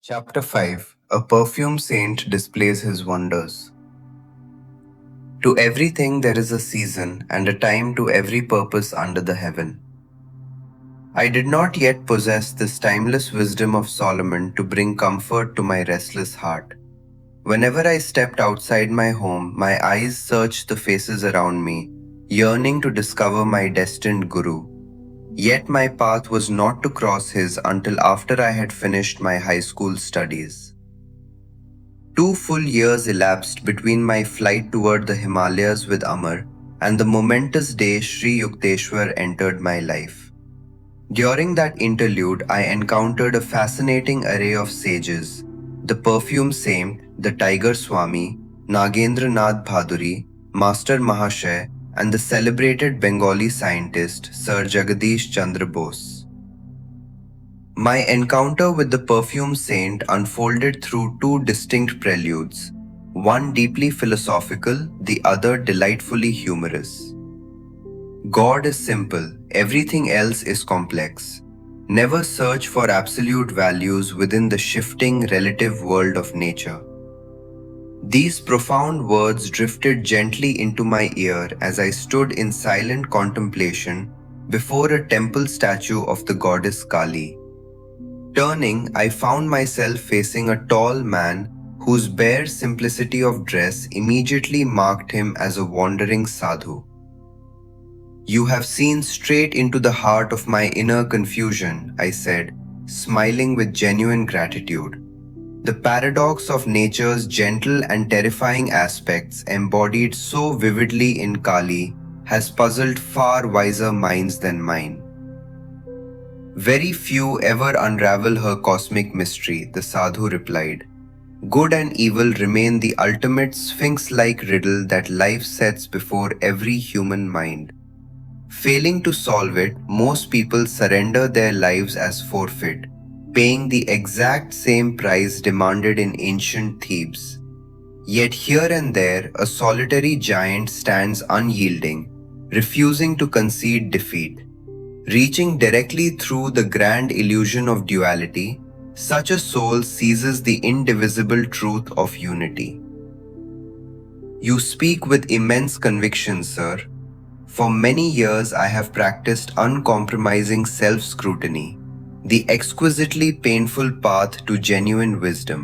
Chapter 5 A Perfume Saint Displays His Wonders. To everything there is a season and a time to every purpose under the heaven. I did not yet possess this timeless wisdom of Solomon to bring comfort to my restless heart. Whenever I stepped outside my home, my eyes searched the faces around me, yearning to discover my destined guru. Yet my path was not to cross his until after I had finished my high school studies. 2 full years elapsed between my flight toward the Himalayas with Amar and the momentous day Sri Yukteswar entered my life. During that interlude, I encountered a fascinating array of sages: the Perfume Saint, the Tiger Swami, Nagendranath Bhaduri, Master Mahashay, and the celebrated Bengali scientist Sir Jagadish Chandra Bose. My encounter with the Perfume Saint unfolded through two distinct preludes, one deeply philosophical, the other delightfully humorous. God is simple, everything else is complex. Never search for absolute values within the shifting relative world of nature. These profound words drifted gently into my ear as I stood in silent contemplation before a temple statue of the goddess Kali. Turning, I found myself facing a tall man whose bare simplicity of dress immediately marked him as a wandering sadhu. "You have seen straight into the heart of my inner confusion," I said, smiling with genuine gratitude. The paradox of nature's gentle and terrifying aspects embodied so vividly in Kali has puzzled far wiser minds than mine. "Very few ever unravel her cosmic mystery," the sadhu replied. "Good and evil remain the ultimate sphinx-like riddle that life sets before every human mind. Failing to solve it, most people surrender their lives as forfeit, paying the exact same price demanded in ancient Thebes. Yet here and there, a solitary giant stands unyielding, refusing to concede defeat. Reaching directly through the grand illusion of duality, such a soul seizes the indivisible truth of unity." "You speak with immense conviction, sir. For many years I have practiced uncompromising self-scrutiny, the exquisitely painful path to genuine wisdom.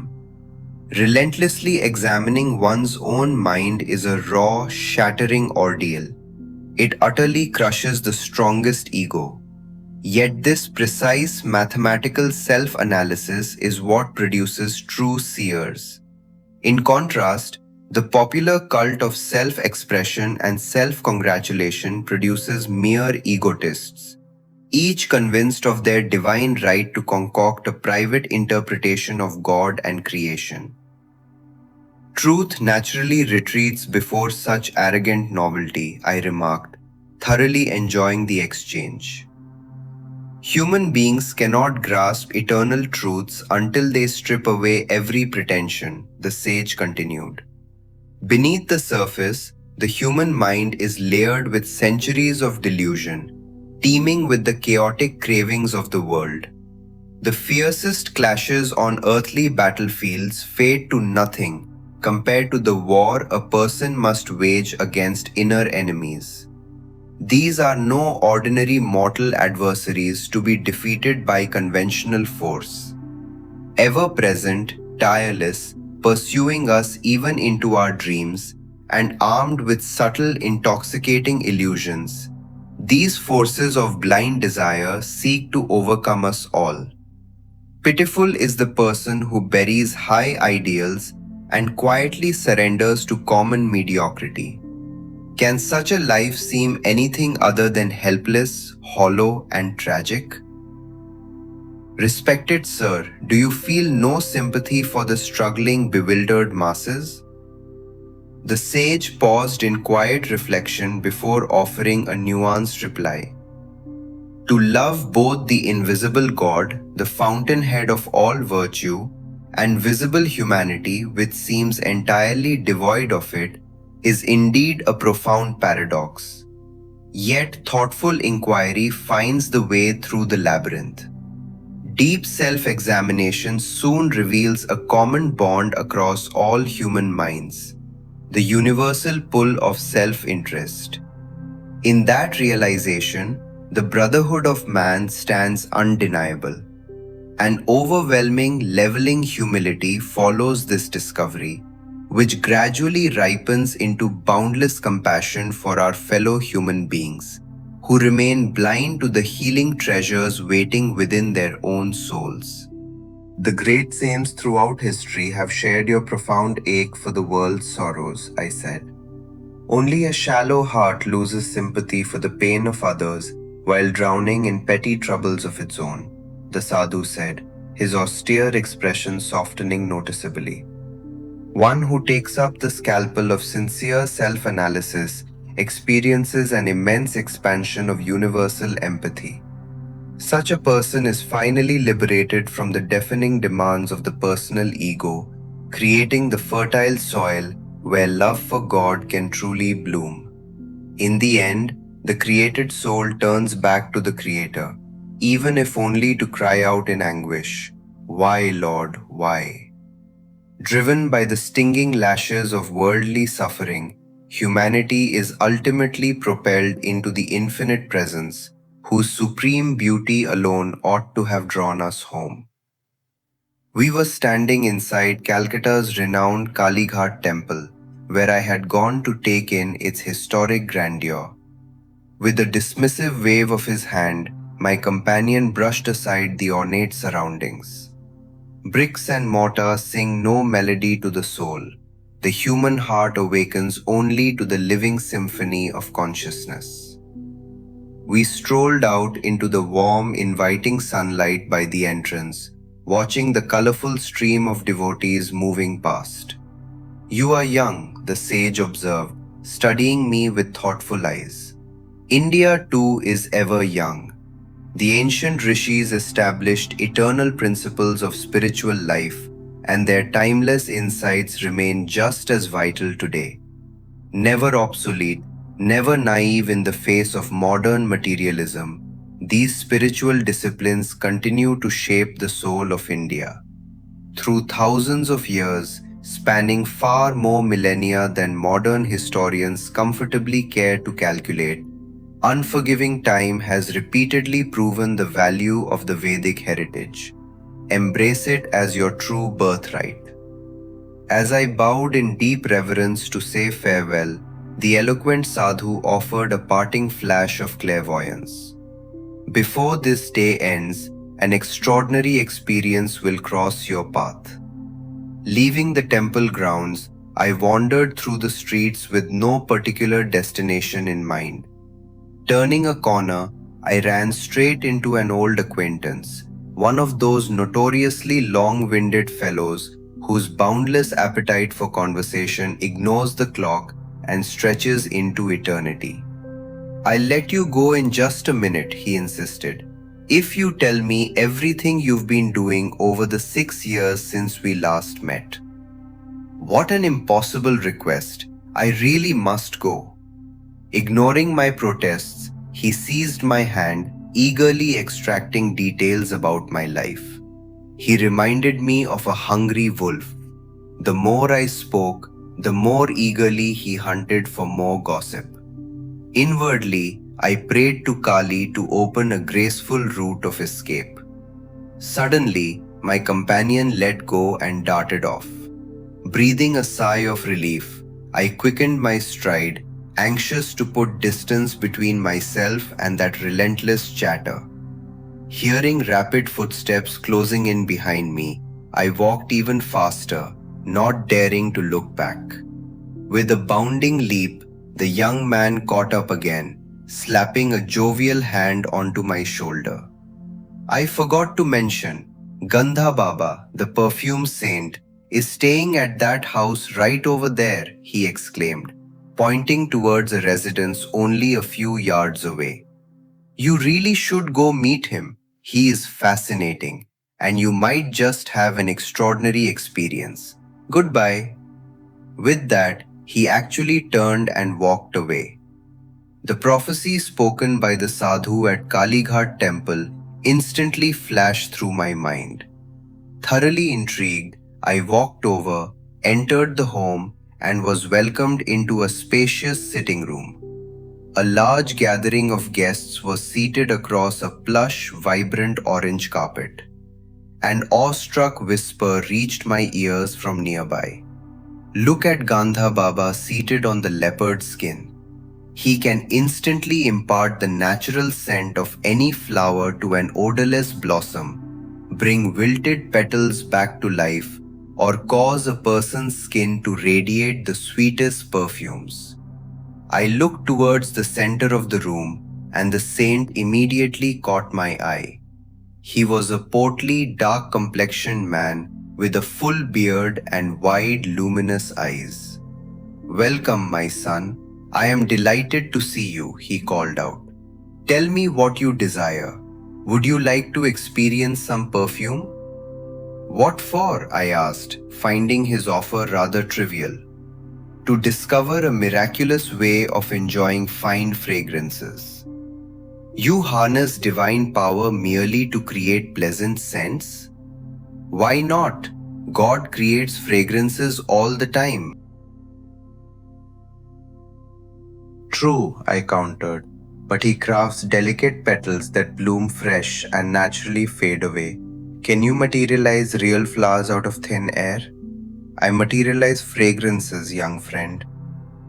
Relentlessly examining one's own mind is a raw, shattering ordeal. It utterly crushes the strongest ego. Yet this precise mathematical self-analysis is what produces true seers. In contrast, the popular cult of self-expression and self-congratulation produces mere egotists, each convinced of their divine right to concoct a private interpretation of God and creation. Truth naturally retreats before such arrogant novelty," I remarked, thoroughly enjoying the exchange. "Human beings cannot grasp eternal truths until they strip away every pretension," the sage continued. "Beneath the surface, the human mind is layered with centuries of delusion, teeming with the chaotic cravings of the world. The fiercest clashes on earthly battlefields fade to nothing compared to the war a person must wage against inner enemies. These are no ordinary mortal adversaries to be defeated by conventional force. Ever present, tireless, pursuing us even into our dreams, and armed with subtle, intoxicating illusions, these forces of blind desire seek to overcome us all. Pitiful is the person who buries high ideals and quietly surrenders to common mediocrity. Can such a life seem anything other than helpless, hollow, and tragic? Respected sir, do you feel no sympathy for the struggling, bewildered masses?" The sage paused in quiet reflection before offering a nuanced reply. "To love both the invisible God, the fountainhead of all virtue, and visible humanity which seems entirely devoid of it, is indeed a profound paradox. Yet thoughtful inquiry finds the way through the labyrinth. Deep self-examination soon reveals a common bond across all human minds, the universal pull of self-interest. In that realization, the brotherhood of man stands undeniable. An overwhelming, leveling humility follows this discovery, which gradually ripens into boundless compassion for our fellow human beings, who remain blind to the healing treasures waiting within their own souls. The great saints throughout history have shared your profound ache for the world's sorrows, I said. Only a shallow heart loses sympathy for the pain of others while drowning in petty troubles of its own, the sadhu said, his austere expression softening noticeably. One who takes up the scalpel of sincere self-analysis experiences an immense expansion of universal empathy. Such a person is finally liberated from the deafening demands of the personal ego, creating the fertile soil where love for God can truly bloom. In the end, the created soul turns back to the Creator, even if only to cry out in anguish, "Why, Lord, why?" Driven by the stinging lashes of worldly suffering, humanity is ultimately propelled into the infinite presence, whose supreme beauty alone ought to have drawn us home. We were standing inside Calcutta's renowned Kalighat temple, where I had gone to take in its historic grandeur. With a dismissive wave of his hand, my companion brushed aside the ornate surroundings. Bricks and mortar sing no melody to the soul. The human heart awakens only to the living symphony of consciousness. We strolled out into the warm, inviting sunlight by the entrance, watching the colorful stream of devotees moving past. "You are young," the sage observed, studying me with thoughtful eyes. "India too is ever young. The ancient rishis established eternal principles of spiritual life, and their timeless insights remain just as vital today. Never obsolete, never naive in the face of modern materialism, these spiritual disciplines continue to shape the soul of India. Through thousands of years, spanning far more millennia than modern historians comfortably care to calculate, unforgiving time has repeatedly proven the value of the Vedic heritage. Embrace it as your true birthright." As I bowed in deep reverence to say farewell, the eloquent sadhu offered a parting flash of clairvoyance. "Before this day ends, an extraordinary experience will cross your path." Leaving the temple grounds, I wandered through the streets with no particular destination in mind. Turning a corner, I ran straight into an old acquaintance, one of those notoriously long-winded fellows whose boundless appetite for conversation ignores the clock and stretches into eternity. "I'll let you go in just a minute," he insisted, "if you tell me everything you've been doing over the 6 years since we last met." What an impossible request. I really must go. Ignoring my protests, he seized my hand, eagerly extracting details about my life. He reminded me of a hungry wolf. The more I spoke, the more eagerly he hunted for more gossip. Inwardly, I prayed to Kali to open a graceful route of escape. Suddenly, my companion let go and darted off. Breathing a sigh of relief, I quickened my stride, anxious to put distance between myself and that relentless chatter. Hearing rapid footsteps closing in behind me, I walked even faster, not daring to look back. With a bounding leap, the young man caught up again, slapping a jovial hand onto my shoulder. "I forgot to mention, Gandha Baba, the perfume saint, is staying at that house right over there," he exclaimed, pointing towards a residence only a few yards away. "You really should go meet him. He is fascinating, and you might just have an extraordinary experience. Goodbye." With that, he actually turned and walked away. The prophecy spoken by the sadhu at Kalighat temple instantly flashed through my mind. Thoroughly intrigued, I walked over, entered the home, and was welcomed into a spacious sitting room. A large gathering of guests was seated across a plush, vibrant orange carpet. An awestruck whisper reached my ears from nearby. Look at Gandha Baba seated on the leopard skin. He can instantly impart the natural scent of any flower to an odorless blossom, bring wilted petals back to life, or cause a person's skin to radiate the sweetest perfumes. I looked towards the center of the room, and the saint immediately caught my eye. He was a portly, dark-complexioned man with a full beard and wide, luminous eyes. Welcome, my son. I am delighted to see you, he called out. Tell me what you desire. Would you like to experience some perfume? What for? I asked, finding his offer rather trivial. To discover a miraculous way of enjoying fine fragrances. You harness divine power merely to create pleasant scents? Why not? God creates fragrances all the time. True, I countered, but he crafts delicate petals that bloom fresh and naturally fade away. Can you materialize real flowers out of thin air? I materialize fragrances, young friend.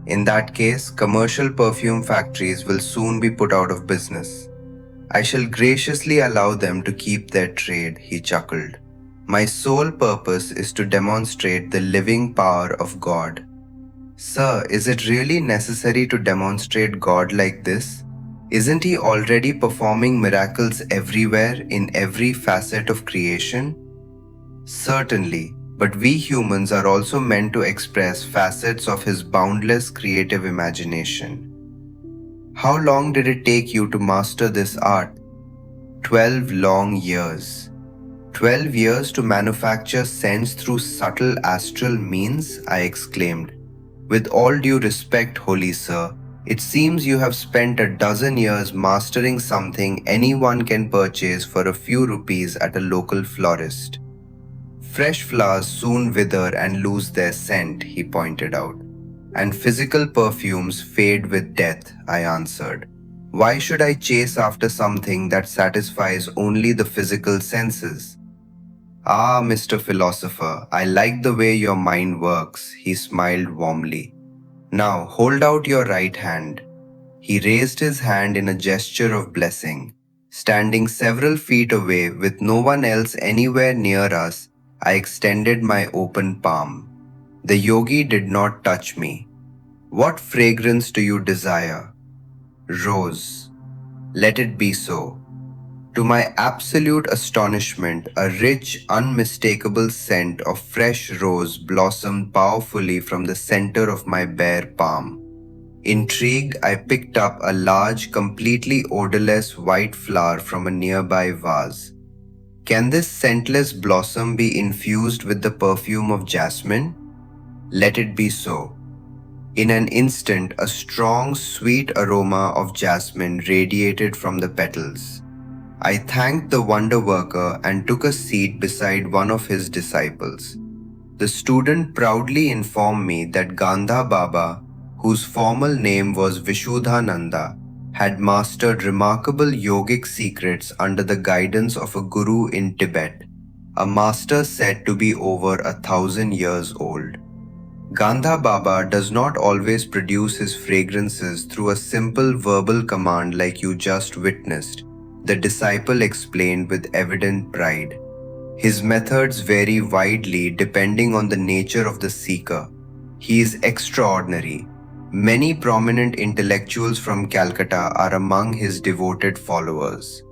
In that case, commercial perfume factories will soon be put out of business. I shall graciously allow them to keep their trade, he chuckled. My sole purpose is to demonstrate the living power of God. Sir, is it really necessary to demonstrate God like this? Isn't he already performing miracles everywhere in every facet of creation? Certainly, but we humans are also meant to express facets of his boundless creative imagination. How long did it take you to master this art? 12 long years. 12 years to manufacture scents through subtle astral means, I exclaimed. With all due respect, holy sir, it seems you have spent a dozen years mastering something anyone can purchase for a few rupees at a local florist. Fresh flowers soon wither and lose their scent, he pointed out. And physical perfumes fade with death, I answered. Why should I chase after something that satisfies only the physical senses? Ah, Mr. Philosopher, I like the way your mind works, he smiled warmly. Now hold out your right hand. He raised his hand in a gesture of blessing. Standing several feet away with no one else anywhere near us, I extended my open palm. The yogi did not touch me. What fragrance do you desire? Rose. Let it be so. To my absolute astonishment, a rich, unmistakable scent of fresh rose blossomed powerfully from the center of my bare palm. Intrigued, I picked up a large, completely odorless white flower from a nearby vase. Can this scentless blossom be infused with the perfume of jasmine? Let it be so. In an instant, a strong, sweet aroma of jasmine radiated from the petals. I thanked the wonder worker and took a seat beside one of his disciples. The student proudly informed me that Gandha Baba, whose formal name was Vishuddhananda, had mastered remarkable yogic secrets under the guidance of a guru in Tibet, a master said to be over 1,000 years old. Gandha Baba does not always produce his fragrances through a simple verbal command like you just witnessed, the disciple explained with evident pride. His methods vary widely depending on the nature of the seeker. He is extraordinary. Many prominent intellectuals from Calcutta are among his devoted followers.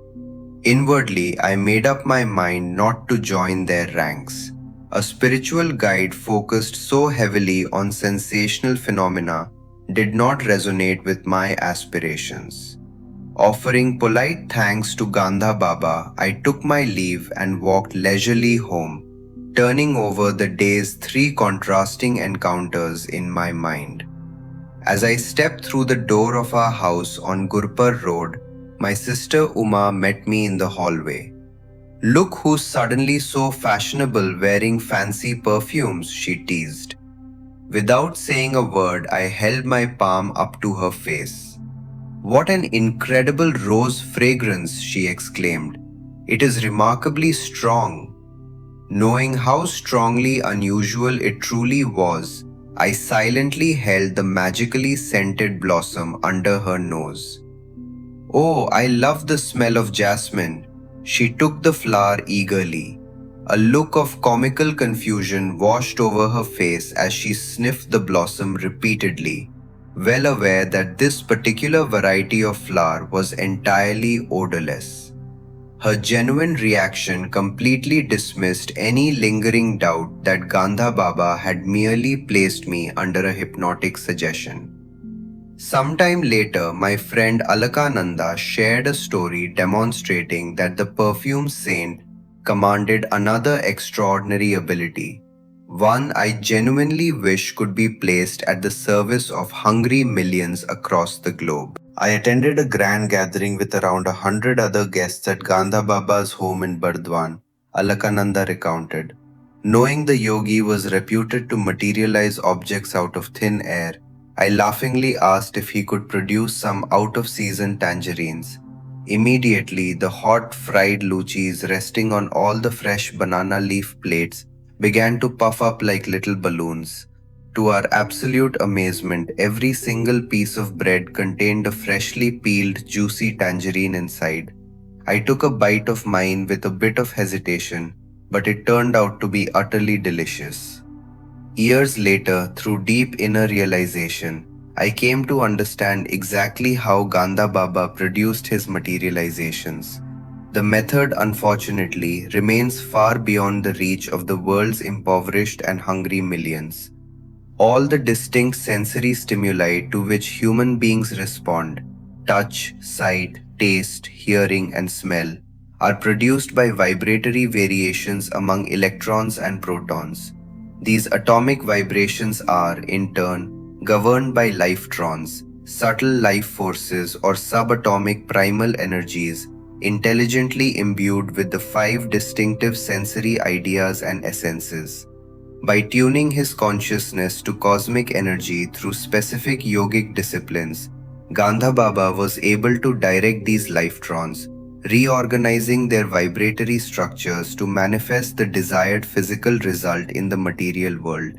Inwardly, I made up my mind not to join their ranks. A spiritual guide focused so heavily on sensational phenomena did not resonate with my aspirations. Offering polite thanks to Gandha Baba, I took my leave and walked leisurely home, turning over the day's three contrasting encounters in my mind. As I stepped through the door of our house on Gurpur Road, My sister Uma met me in the hallway. "Look who's suddenly so fashionable wearing fancy perfumes," she teased. Without saying a word, I held my palm up to her face. "What an incredible rose fragrance," she exclaimed. "It is remarkably strong." Knowing how strongly unusual it truly was, I silently held the magically scented blossom under her nose. "Oh, I love the smell of jasmine." She took the flower eagerly. A look of comical confusion washed over her face as she sniffed the blossom repeatedly, well aware that this particular variety of flower was entirely odorless. Her genuine reaction completely dismissed any lingering doubt that Gandha Baba had merely placed me under a hypnotic suggestion. Sometime later, my friend Alakananda shared a story demonstrating that the perfume saint commanded another extraordinary ability, one I genuinely wish could be placed at the service of hungry millions across the globe. I attended a grand gathering with around 100 other guests at Gandha Baba's home in Bardwan, Alakananda recounted. Knowing the yogi was reputed to materialize objects out of thin air, I laughingly asked if he could produce some out-of-season tangerines. Immediately, the hot fried luchis resting on all the fresh banana leaf plates began to puff up like little balloons. To our absolute amazement, every single piece of bread contained a freshly peeled, juicy tangerine inside. I took a bite of mine with a bit of hesitation, but it turned out to be utterly delicious. Years later, through deep inner realization, I came to understand exactly how Gandha Baba produced his materializations. The method, unfortunately, remains far beyond the reach of the world's impoverished and hungry millions. All the distinct sensory stimuli to which human beings respond, touch, sight, taste, hearing, and smell, are produced by vibratory variations among electrons and protons. These atomic vibrations are, in turn, governed by lifetrons, subtle life forces or subatomic primal energies, intelligently imbued with the five distinctive sensory ideas and essences. By tuning his consciousness to cosmic energy through specific yogic disciplines, Gandha Baba was able to direct these lifetrons, reorganizing their vibratory structures to manifest the desired physical result in the material world.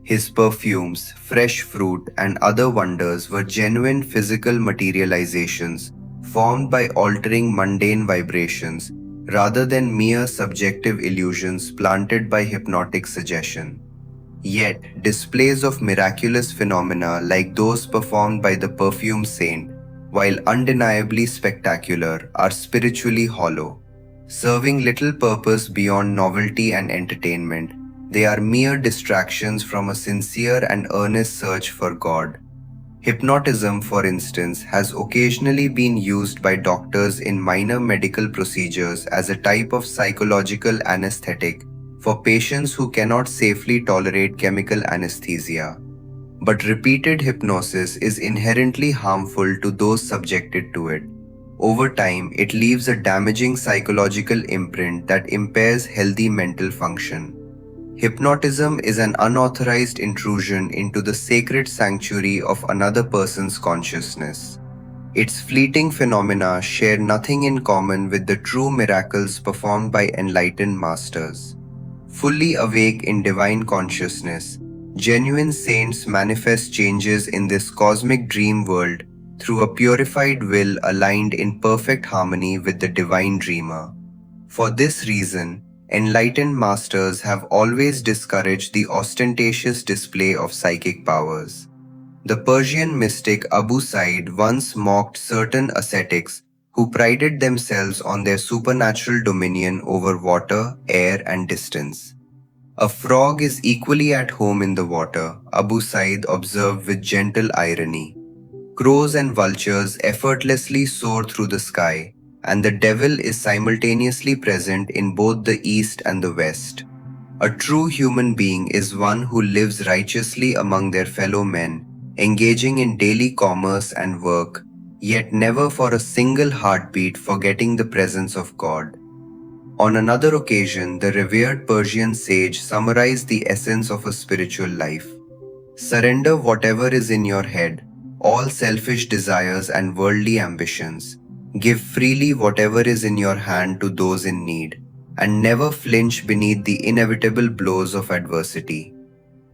His perfumes, fresh fruit, and other wonders were genuine physical materializations formed by altering mundane vibrations rather than mere subjective illusions planted by hypnotic suggestion. Yet, displays of miraculous phenomena like those performed by the perfume saint, while undeniably spectacular, are spiritually hollow. Serving little purpose beyond novelty and entertainment, they are mere distractions from a sincere and earnest search for God. Hypnotism, for instance, has occasionally been used by doctors in minor medical procedures as a type of psychological anesthetic for patients who cannot safely tolerate chemical anesthesia. But repeated hypnosis is inherently harmful to those subjected to it. Over time, it leaves a damaging psychological imprint that impairs healthy mental function. Hypnotism is an unauthorized intrusion into the sacred sanctuary of another person's consciousness. Its fleeting phenomena share nothing in common with the true miracles performed by enlightened masters. Fully awake in divine consciousness, genuine saints manifest changes in this cosmic dream world through a purified will aligned in perfect harmony with the divine dreamer. For this reason, enlightened masters have always discouraged the ostentatious display of psychic powers. The Persian mystic Abu Said once mocked certain ascetics who prided themselves on their supernatural dominion over water, air, and distance. "A frog is equally at home in the water," Abu Said observed with gentle irony. "Crows and vultures effortlessly soar through the sky, and the devil is simultaneously present in both the east and the west. A true human being is one who lives righteously among their fellow men, engaging in daily commerce and work, yet never for a single heartbeat forgetting the presence of God. On another occasion, the revered Persian sage summarized the essence of a spiritual life. Surrender whatever is in your head, all selfish desires and worldly ambitions. Give freely whatever is in your hand to those in need, and never flinch beneath the inevitable blows of adversity.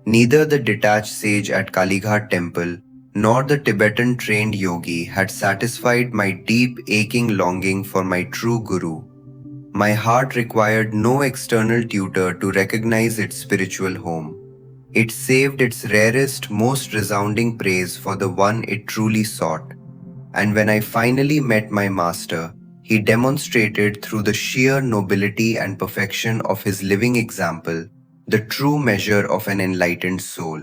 Neither the detached sage at Kalighat temple nor the Tibetan trained yogi had satisfied my deep aching longing for my true guru. My heart required no external tutor to recognize its spiritual home. It saved its rarest, most resounding praise for the one it truly sought. And when I finally met my master, he demonstrated through the sheer nobility and perfection of his living example the true measure of an enlightened soul.